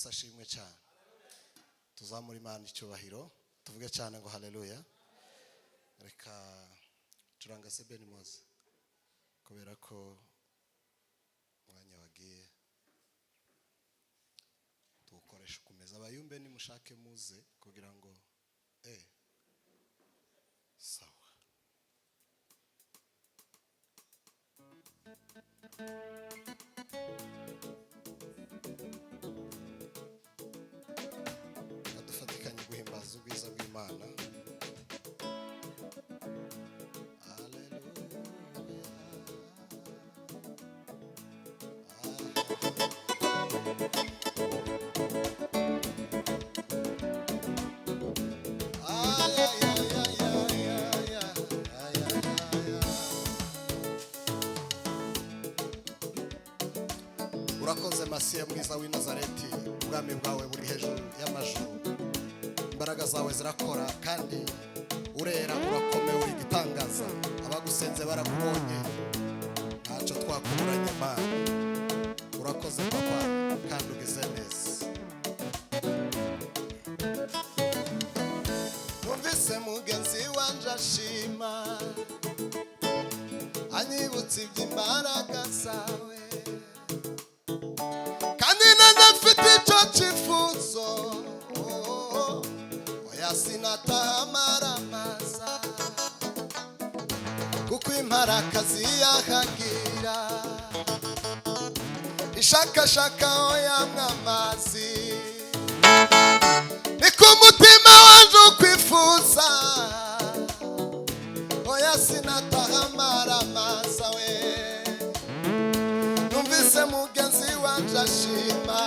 Yesu ashimwe cyane. Tuzamura Imana icyubahiro tuvuge cyane ngo haleluya. Reka turanga sebeni moze kubera ko mwanya wagiye tukoresha kumeza abayumbe ni mushake muze kugira ngo sawa. Adufatikanye guhimbaza ubwiza bw'Imana. Urakoze Masiya mwiza w'i Nazareti, ubwami bwawe buri hejuru y'amajuru, imbaraga zawe zirakora kandi urera urakomeye uri gitangaza, abagusenze barakubonye ntacyo twakuburanye Mana. Urakoze papa kandi ugize neza. Numvise mugenzi wanje ashima anyibutse iby'imbaraga zawe, sinatamaramaza kuko imparakazi yahagira ishakashaka oya mwamazi niko umutima wanje ukwifuza oya sinatamaramaza we. Numvise mugenzi wanje ashima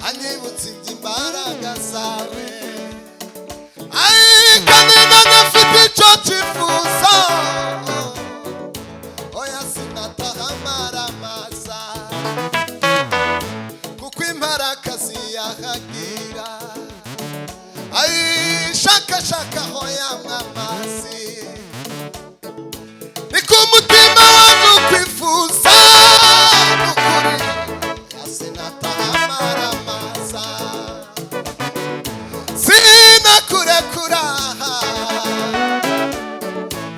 anyibutse iby'imbaraga zawe, kandi nagafite icyo cyifuzo oya sinatamaramaza kuko imparakazi yahagira shakashaka oya mwamazi niko umutima wanjye ukwifuza ukuri sinatamaramaza sinakurekura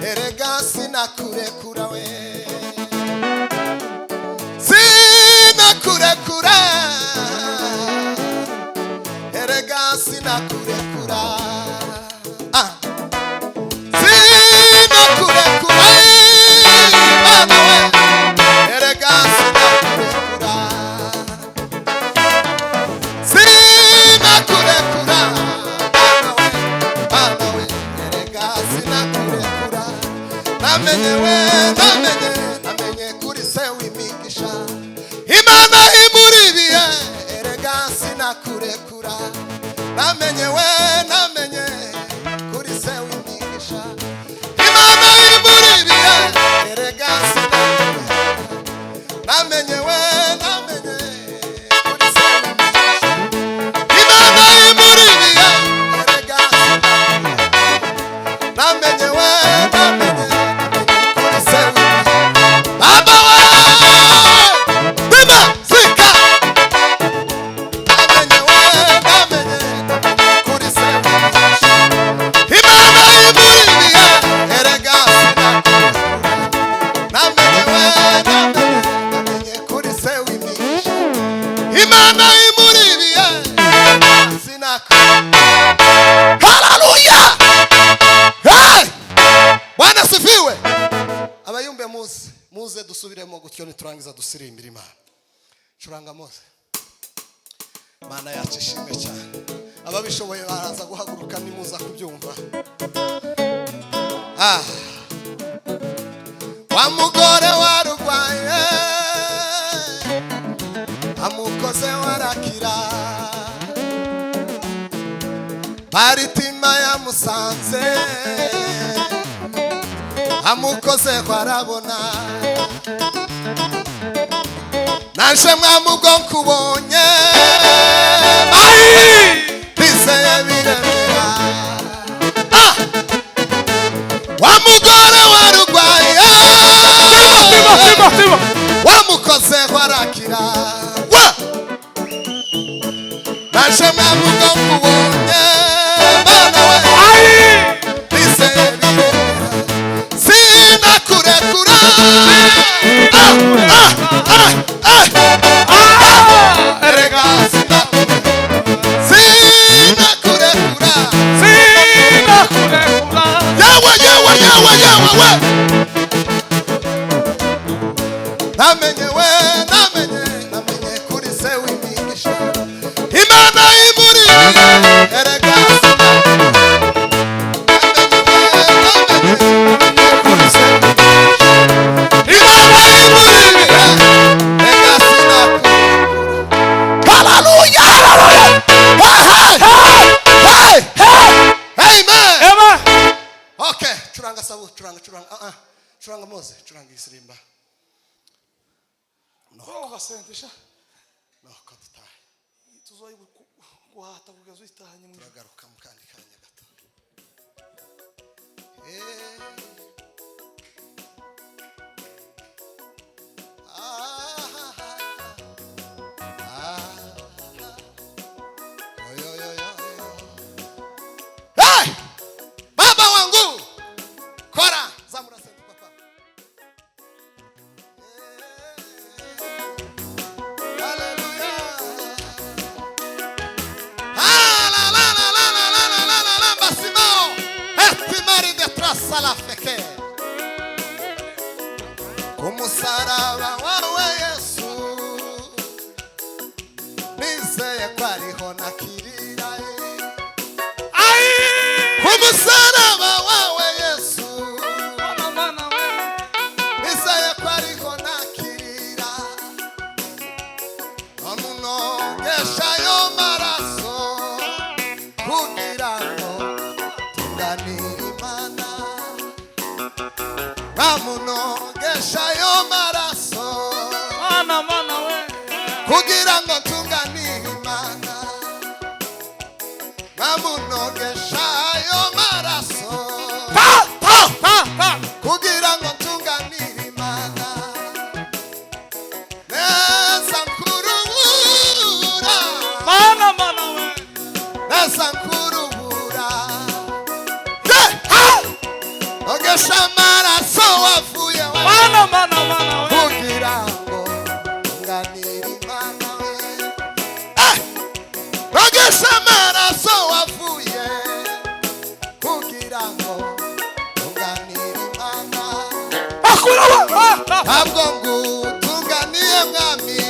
erega sinakurekura we sinakurekura erega sinakurekura sinakurekura Baba we erega sinakurekura sinakurekura Baba we erega sinakurekura. Namenye kuri se w'imigisha Imana imuribiye erega sinakurekura. Namenye kuri se w'imigisha Imana imuribiye erega sinakurekura. Namenye kuri se w'imigisha Imana imuribiye erega sinakurekura. Namenye kuri se Baba we Bima Zika. Namenye kuri se Imana imuribiye erega sinakurekura. Namenye kuri se w'imigisha Imana imuribiye sinakurekura. Haleluya! Hey! Bwana sifiwe. Abayumbe muze dusubiremo gutyo niturangiza dusirimbira Imana. Curanga mose. Mana yacu ishimwe cyane. Ababishoboye baraza guhaguruka nimuza kubyumva. Wa mugore warugwaye amukoze warakira, Baritima yamusanze amukoze warabona, naje mwamugo nkubonye bizeye biremera. Wa mugore warugwaye wamukoze warakira ishema vuga nkubonye mana we nizeye birera sinakurekura erega sinakurekura yawe namenye kuri se w'imigisha imana imuri erega Churanga Mose, churanga isirimba. No, gasentesha. No, katutaye. Tuzoyi guhata kugeza itahanye mu turagaruka mu kandi kanya gato. Hey! Baba wangu. Kora, zamura sente papa. Kumusaraba wawe Yesu nizeye ko ariho nakirira kumusaraba wawe Yesu nizeye ko ariho nakirira nomunogesha yo maraso kugira ngo tunganire Imana bamunogesha yo maraso mana we kugira ngo tunganire Imana bamunogesha yo maraso kugira ngo tunganire Imana neza nkurubura mana we neza nkurubura nogesha maraso wavuye mana we kugira ngo tunganire Imana we nogesha maraso wavuye kugira ngo tunganire Imana ntabwo ngutunganiye mwami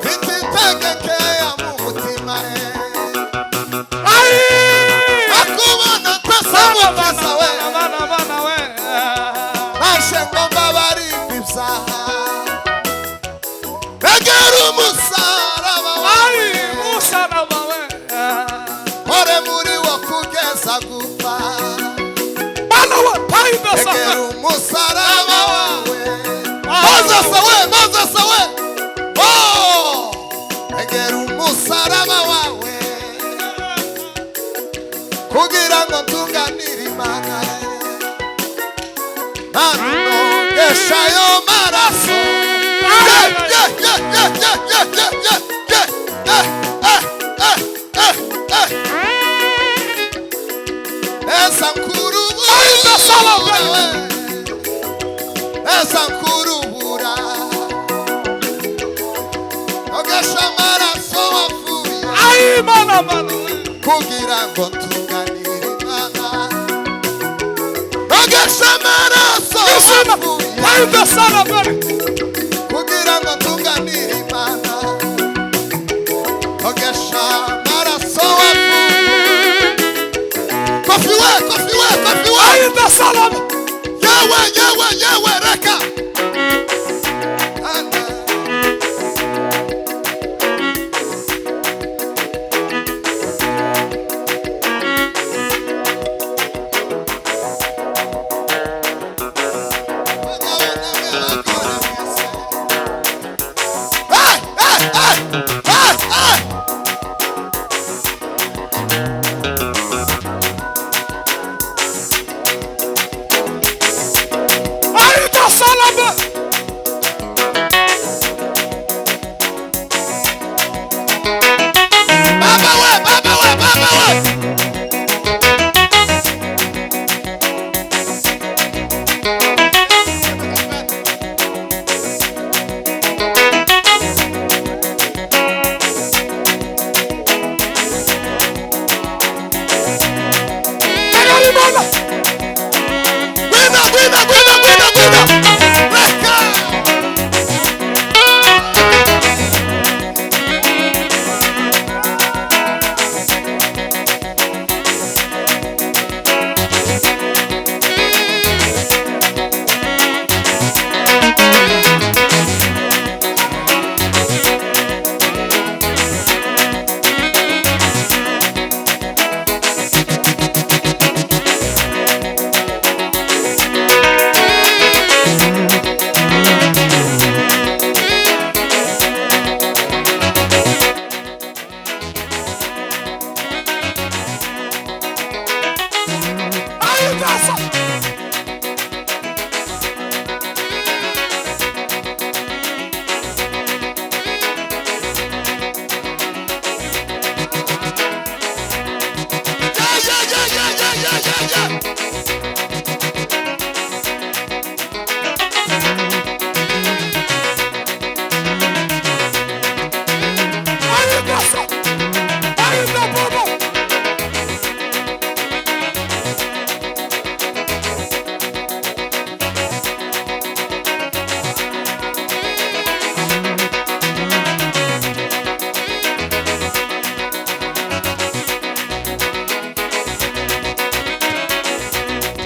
mfite integekeya mu mutima akubona tasamukiza we mana we nashe ngo mbabarirwe ibyaha begera umusaraba wawe musaraba we ore muri wo kugeza gupfa mana we paida begera umusaraba wawe Moses we begera umusaraba wawe kugira ngo tunganire Imana nogesha yo maraso esa nkurubura nogesha maraso wavuye mana kugira ngo tunganire Imana nogesha maraso wavuye paida sana bari kugira ngo tunganire Imana nogesha maraso wavuye kofi we paida sana yawe